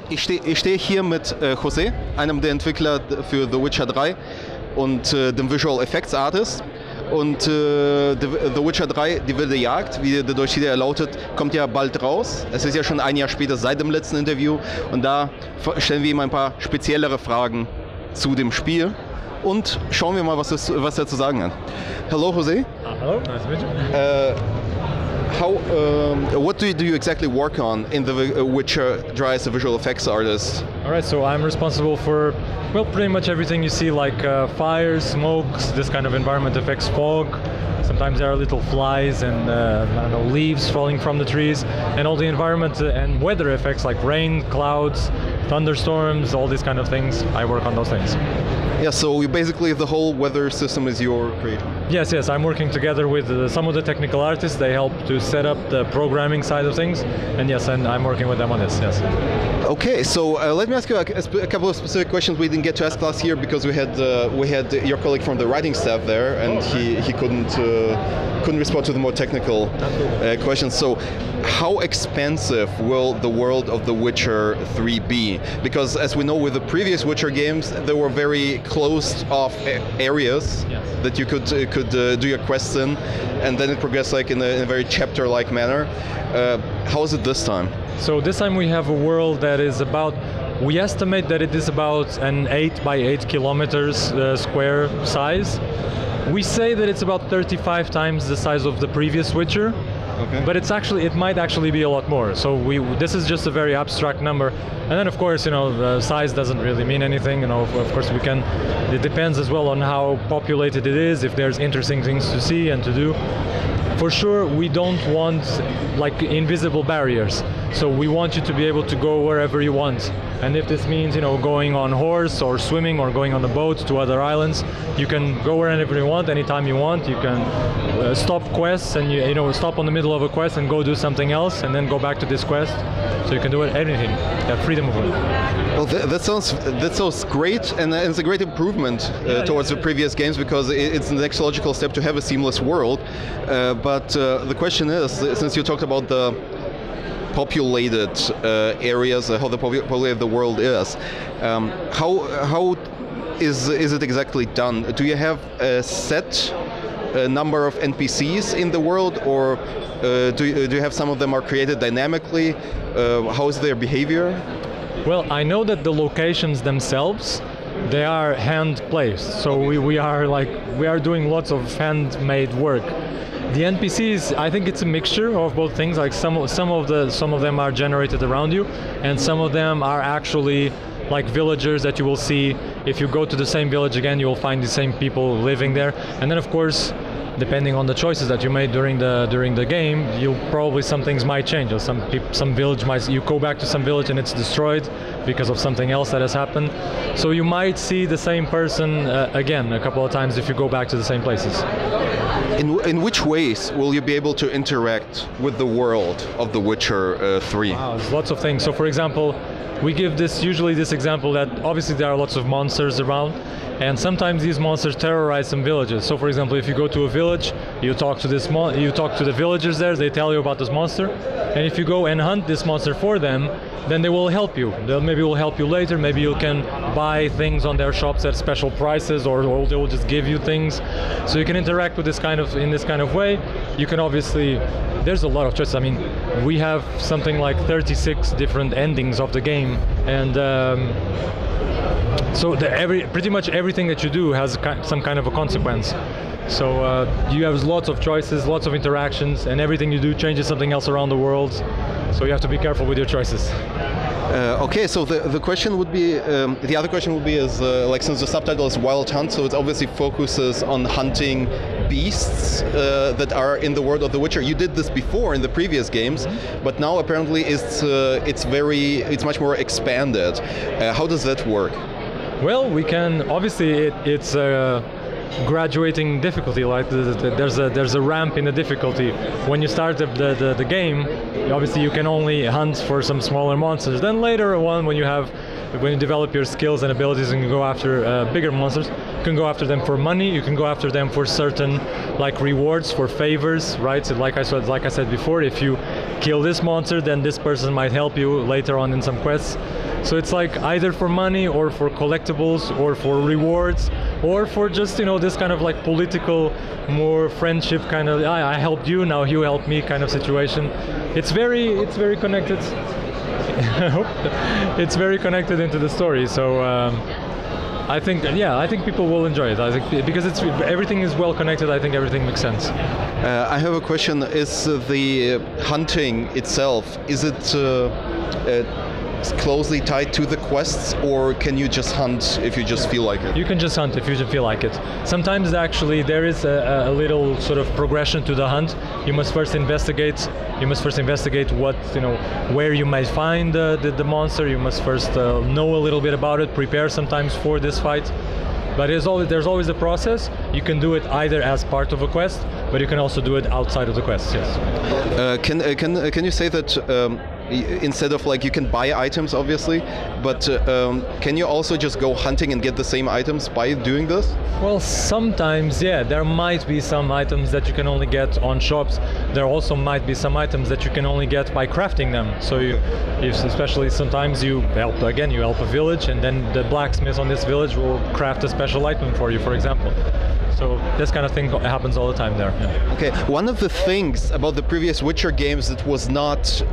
Ich stehe hier mit José, einem der Entwickler für The Witcher 3 und dem Visual Effects Artist. Und The Witcher 3, die wilde Jagd, wie der deutsche Titel lautet, kommt ja bald raus. Es ist ja schon ein Jahr später seit dem letzten Interview. Und da stellen wir ihm ein paar speziellere Fragen zu dem Spiel. Und schauen wir mal, was er zu sagen hat. Hello, José. Hello, nice to meet you. What do you exactly work on in The Witcher 3 as a visual effects artist? Alright, so I'm responsible for, well, pretty much everything you see, like fires, smokes, this kind of environment effects, fog. Sometimes there are little flies and I don't know, leaves falling from the trees, and all the environment and weather effects like rain, clouds, thunderstorms, all these kind of things. I work on those things. Yeah, so basically the whole weather system is your creation. Yes, I'm working together with some of the technical artists. They help to set up the programming side of things, and yes, and I'm working with them on this, yes. Okay, so let me ask you a couple of specific questions we didn't get to ask last year because we had your colleague from the writing staff there, and he couldn't respond to the more technical questions. So, how expensive will the world of The Witcher 3 be? Because as we know with the previous Witcher games, there were very closed-off areas that you could do your quests in, and then it progressed like in a very chapter-like manner. How is it this time? So this time we have a world that is about, we estimate that it is about an 8 by 8 kilometers square size. We say that it's about 35 times the size of the previous Witcher. Okay. But it might actually be a lot more. So this is just a very abstract number. And then of course, the size doesn't really mean anything. Of course it depends as well on how populated it is, if there's interesting things to see and to do. For sure, we don't want like invisible barriers. So we want you to be able to go wherever you want. And if this means, going on horse or swimming or going on a boat to other islands, you can go wherever you want, anytime you want. You can stop quests and stop on the middle of a quest and go do something else and then go back to this quest. So you can do anything. You have freedom of it. Well, that sounds great, and it's a great improvement towards the previous games because it's the next logical step to have a seamless world. But the question is, since you talked about the populated areas, how the populated the world is, how is it exactly done? Do you have a set number of NPCs in the world, or do you have some of them are created dynamically? How is their behavior? Well, I know that the locations themselves, they are hand placed. So we are doing lots of handmade work. The NPCs, I think it's a mixture of both things. Like some of them are generated around you, and some of them are actually like villagers that you will see. If you go to the same village again, you will find the same people living there. And then of course, depending on the choices that you made during the game, some things might change. Or some village you go back to some village and it's destroyed because of something else that has happened. So you might see the same person again a couple of times if you go back to the same places. In which ways will you be able to interact with the world of The Witcher 3? Wow, there's lots of things. So for example, we give usually this example that obviously there are lots of monsters around, and sometimes these monsters terrorize some villages. So for example, if you go to a village, you talk to the villagers there, they tell you about this monster, and if you go and hunt this monster for them, then they will help you. Maybe will help you later, maybe you can buy things on their shops at special prices, or they will just give you things. So you can interact with in this kind of way. You can obviously, there's a lot of choices. I mean, we have something like 36 different endings of the game, and so pretty much everything that you do has some kind of a consequence. So you have lots of choices, lots of interactions, and everything you do changes something else around the world. So you have to be careful with your choices. Okay, so the question would be, the other question would be is, like since the subtitle is Wild Hunt, so it obviously focuses on hunting beasts that are in the world of The Witcher. You did this before in the previous games, but now apparently it's much more expanded. How does that work? Well, we can, obviously it's graduating difficulty, like there's a ramp in the difficulty. When you start the game, obviously you can only hunt for some smaller monsters. Then later on, when you develop your skills and abilities and you go after bigger monsters, you can go after them for money, you can go after them for certain like rewards, for favors, right? So like I said before, if you kill this monster, then this person might help you later on in some quests. So it's like either for money or for collectibles or for rewards or for just, this kind of like political, more friendship kind of, I helped you, now you help me kind of situation. It's very connected. It's very connected into the story. So I think people will enjoy it. I think because everything is well connected. I think everything makes sense. I have a question. Is the hunting itself, is it closely tied to the quests, or can you just hunt if you just feel like it? You can just hunt if you just feel like it. Sometimes actually there is a little sort of progression to the hunt. You must first investigate. You must first investigate what, where you might find the monster. You must first know a little bit about it, prepare sometimes for this fight. But there's always a process. You can do it either as part of a quest, but you can also do it outside of the quest. Yes. Can you say that instead of like you can buy items obviously, but can you also just go hunting and get the same items by doing this? Well, sometimes, yeah, there might be some items that you can only get on shops. There also might be some items that you can only get by crafting them. So especially sometimes you help a village, and then the blacksmith on this village will craft a special item for you, for example. So this kind of thing happens all the time there. Yeah. Okay, one of the things about the previous Witcher games that was not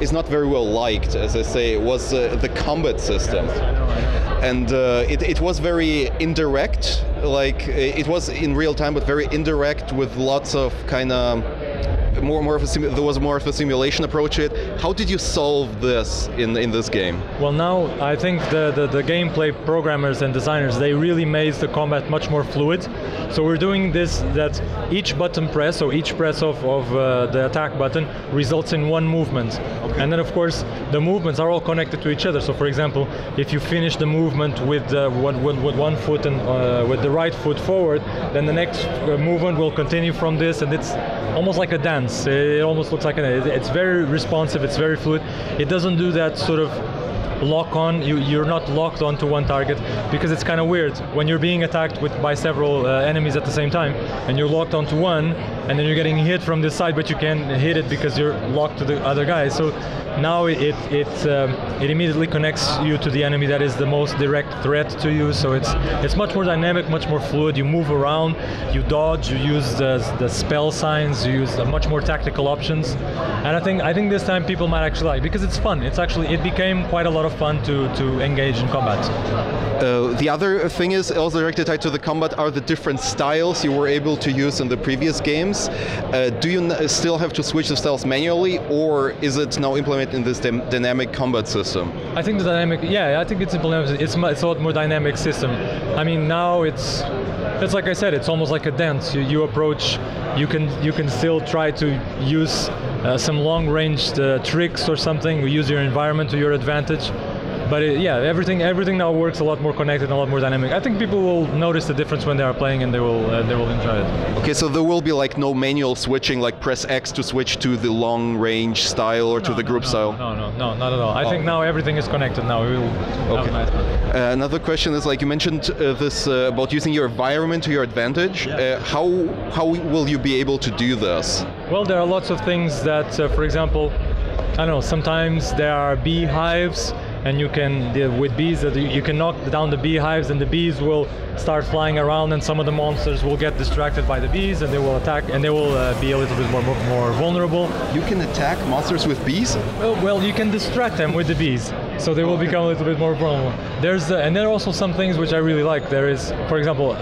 is not very well liked, as I say, was the combat system. Yes, I know. And it was very indirect, like it was in real time, but very indirect with lots of kind of there was more of a simulation approach to it. How did you solve this in this game? Well, now I think the gameplay programmers and designers, they really made the combat much more fluid. So we're doing this, that each button press, so each press of the attack button results in one movement. Okay. And then of course the movements are all connected to each other. So for example, if you finish the movement with one foot and with the right foot forward, then the next movement will continue from this, and it's almost like a dance. It almost looks like it's very responsive, it's very fluid. It doesn't do that sort of lock on, you're not locked onto one target, because it's kind of weird when you're being attacked by several enemies at the same time, and you're locked onto one, and then you're getting hit from this side, but you can't hit it because you're locked to the other guy. So now it immediately connects you to the enemy that is the most direct threat to you. So it's much more dynamic, much more fluid. You move around, you dodge, you use the spell signs, you use much more tactical options. And I think this time people might actually like, because it's fun. It became quite a lot of fun to engage in combat. The other thing is also directly tied to the combat are the different styles you were able to use in the previous games. Do you still have to switch the styles manually, or is it now implemented in this dynamic combat system? I think the dynamic, I think it's implemented. It's a lot more dynamic system. I mean, now it's like I said, it's almost like a dance. You approach, you can still try to use some long-range tricks or something. You use your environment to your advantage. But everything now works a lot more connected and a lot more dynamic. I think people will notice the difference when they are playing, and they will enjoy it. Okay, so there will be like no manual switching, like press X to switch to the long range style or to the group style? No, not at all. I think now everything is connected now. We will have a nice time. Another question is, like you mentioned this about using your environment to your advantage. Yeah. How will you be able to do this? Well, there are lots of things that, for example, I don't know, sometimes there are beehives, and you can, with bees, you can knock down the beehives, and the bees will start flying around, and some of the monsters will get distracted by the bees, and they will attack, and they will be a little bit more vulnerable. You can attack monsters with bees? Well, you can distract them with the bees, so they will become a little bit more vulnerable. And there are also some things which I really like. There is, for example,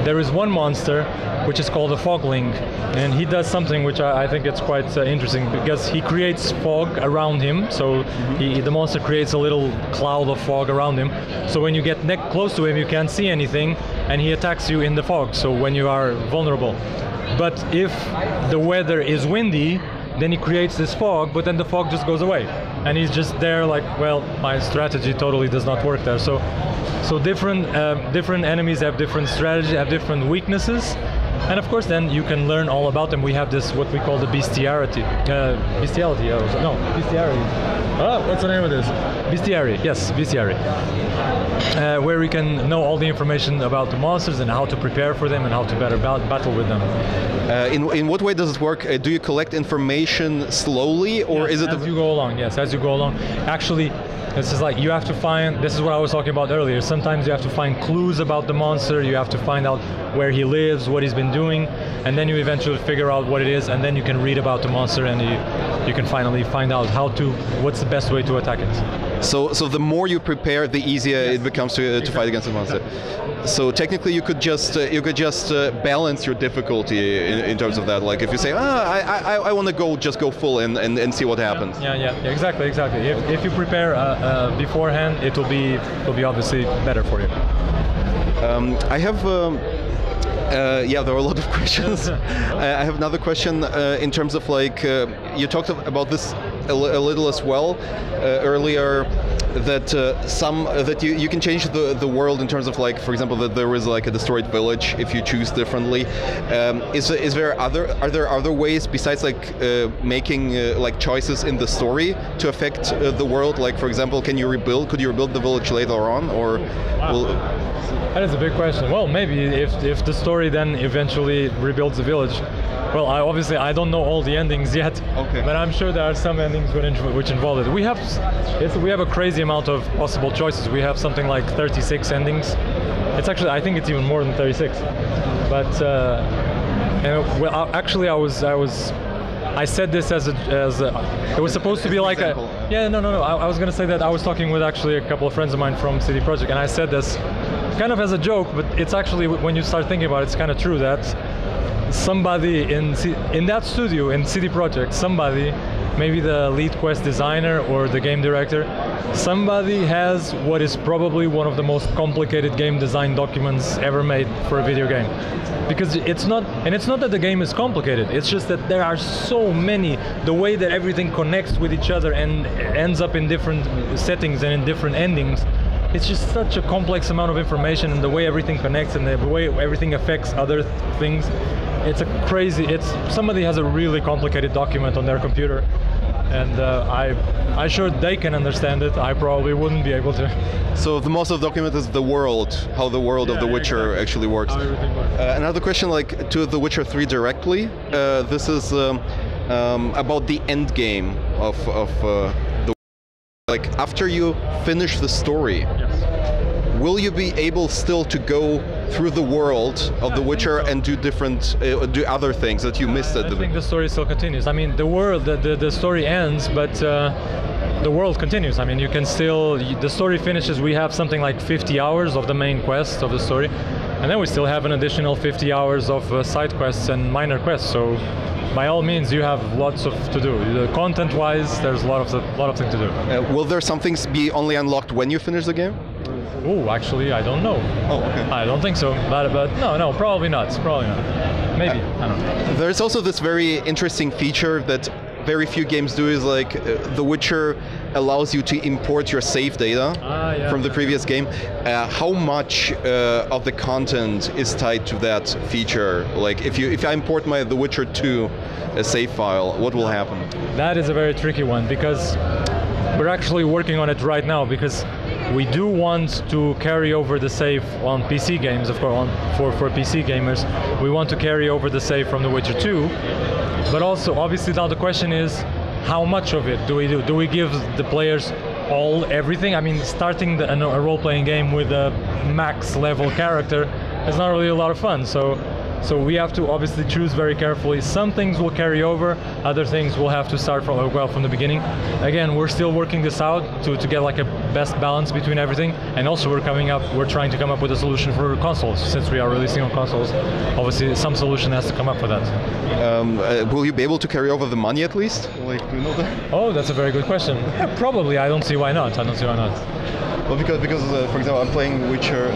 there is one monster which is called a fogling, and he does something which I think it's quite interesting, because he creates fog around him. So the monster creates a little cloud of fog around him. So when you get close to him, you can't see anything, and he attacks you in the fog. So when you are vulnerable. But if the weather is windy, then he creates this fog, but then the fog just goes away, and he's just there like, well, my strategy totally does not work there. So different enemies have different strategy, have different weaknesses. And of course, then you can learn all about them. We have this, what we call the bestiality. Bestiality. What's the name of this? Bestiary. Yes, bestiary. where you can know all the information about the monsters and how to prepare for them and how to better battle with them. In what way does it work? Do you collect information slowly, or yes, is it as you go along? Yes, as you go along. Actually, this is like you have to find. This is what I was talking about earlier. Sometimes you have to find clues about the monster. You have to find out where he lives, what he's been doing, and then you eventually figure out what it is, and then you can read about the monster, and you can finally find out what's the best way to attack it. So the more you prepare, the easier it becomes to fight against the monster. So technically, you could just balance your difficulty in terms of that. Like if you say, I want to just go full and see what happens. Yeah, exactly. If you prepare beforehand, it will be obviously better for you. I have. There are a lot of questions. I have another question in terms of like you talked about this a little as well earlier, that you can change the world in terms of like, for example, that there is like a destroyed village if you choose differently. Are there other ways besides like making like choices in the story to affect the world? Like for example, could you rebuild the village later on, or That is a big question. Well, maybe if the story then eventually rebuilds the village. Well, I don't know all the endings yet, but I'm sure there are some endings which involve it. We have a crazy amount of possible choices. We have something like 36 endings. It's actually, I think it's even more than 36. But actually, I said this as it was supposed to be like a. Yeah, no. I was gonna say that I was talking with actually a couple of friends of mine from CD Projekt, and I said this kind of as a joke, but it's actually, when you start thinking about it, it's kind of true that somebody in that studio in CD Projekt, somebody, maybe the lead quest designer or the game director, somebody has what is probably one of the most complicated game design documents ever made for a video game. Because it's not that the game is complicated, it's just that there are so many, the way that everything connects with each other and ends up in different settings and in different endings. It's just such a complex amount of information, and the way everything connects and the way everything affects other things. Somebody has a really complicated document on their computer, and I'm sure they can understand it. I probably wouldn't be able to. So the most of the document is the world, how the world of The Witcher actually works. How everything works. Another question, like to The Witcher 3 directly. This is about the end game of the. Like after you finish the story, will you be able still to go through the world of The Witcher and do do other things that you missed at the beginning? I think the story still continues. I mean, the story ends, but the world continues. I mean, you can still, the story finishes. We have something like 50 hours of the main quest of the story, and then we still have an additional 50 hours of side quests and minor quests. So by all means, you have lots to do. Content-wise, there's a lot of things to do. Will there some things be only unlocked when you finish the game? Oh, actually, I don't know. Oh, okay. I don't think so, but no, probably not. Probably not. Maybe, I don't know. There's also this very interesting feature that very few games do, is like The Witcher allows you to import your save data from the previous game. How much of the content is tied to that feature? Like if I import my The Witcher 2 save file, what will happen? That is a very tricky one, because we're actually working on it right now, because we do want to carry over the save on PC games, of course, for PC gamers. We want to carry over the save from The Witcher 2, but also, obviously, now the question is, how much of it do we do? Do we give the players everything? I mean, starting a role-playing game with a max level character is not really a lot of fun. So we have to obviously choose very carefully. Some things will carry over, other things will have to start from the beginning. Again, we're still working this out to get like a best balance between everything, and also we're trying to come up with a solution for consoles. Since we are releasing on consoles, obviously some solution has to come up for that. Will you be able to carry over the money at least? Like, do you know that? Oh, that's a very good question. Yeah, probably. I don't see why not. Well, because for example, I'm playing The Witcher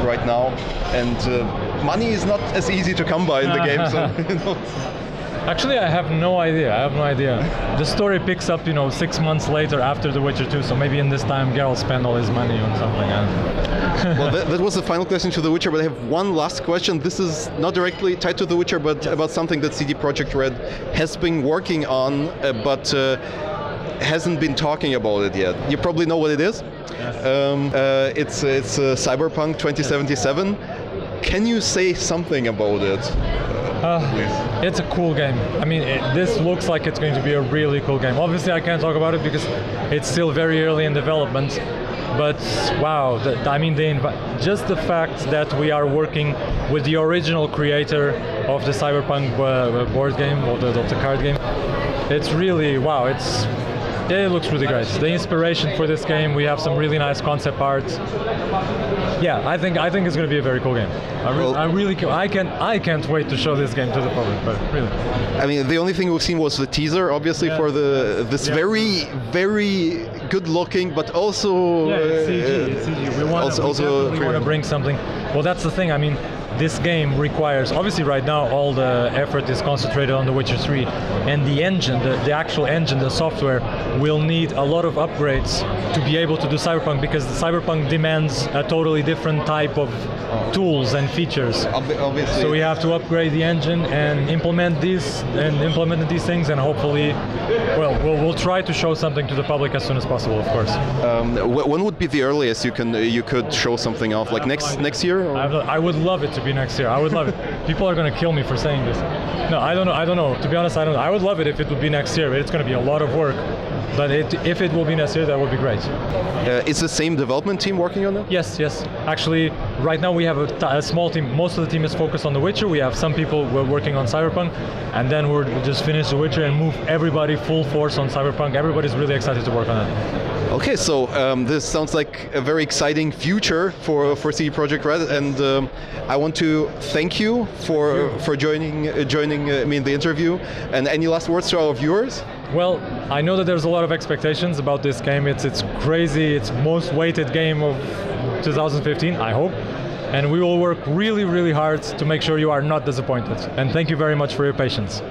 right now, and money is not as easy to come by in the game. So, you know. Actually, I have no idea. The story picks up, 6 months later after The Witcher 2, so maybe in this time Geralt spent all his money on something. Well, that was the final question to The Witcher, but I have one last question. This is not directly tied to The Witcher, but about something that CD Projekt Red has been working on, but hasn't been talking about it yet. You probably know what it is. Yes. It's Cyberpunk 2077. Can you say something about it? It's a cool game. I mean, this looks like it's going to be a really cool game. Obviously, I can't talk about it because it's still very early in development. But wow, just the fact that we are working with the original creator of the Cyberpunk board game, or the card game, it's really, wow, it looks really great. The inspiration for this game, we have some really nice concept art. Yeah, I think it's going to be a very cool game. I can't wait to show this game to the public. But really, I mean, the only thing we've seen was the teaser, obviously, for this very good-looking, but also it's CG. We want to bring something. Well, that's the thing. I mean, this game requires, obviously right now all the effort is concentrated on The Witcher 3, and the engine, the actual engine, the software, will need a lot of upgrades to be able to do Cyberpunk, because Cyberpunk demands a totally different type of tools and features. Obviously. So we have to upgrade the engine and implement these things, and hopefully, well, we'll try to show something to the public as soon as possible, of course. When would be the earliest you could show something off? Like next year? Or? I would love it to be next year. I would love it. People are going to kill me for saying this. No, I don't know. To be honest, I don't know. I would love it if it would be next year, but it's going to be a lot of work. But if it will be next year, that would be great. Is the same development team working on it? Yes. Actually, right now we have a small team. Most of the team is focused on The Witcher. We have some people working on Cyberpunk, and then we'll just finish The Witcher and move everybody full force on Cyberpunk. Everybody's really excited to work on it. Okay, so this sounds like a very exciting future for CD Projekt Red, and I want to thank you for joining me in the interview. And any last words to our viewers? Well, I know that there's a lot of expectations about this game. It's crazy. It's most weighted game of 2015, I hope. And we will work really, really hard to make sure you are not disappointed. And thank you very much for your patience.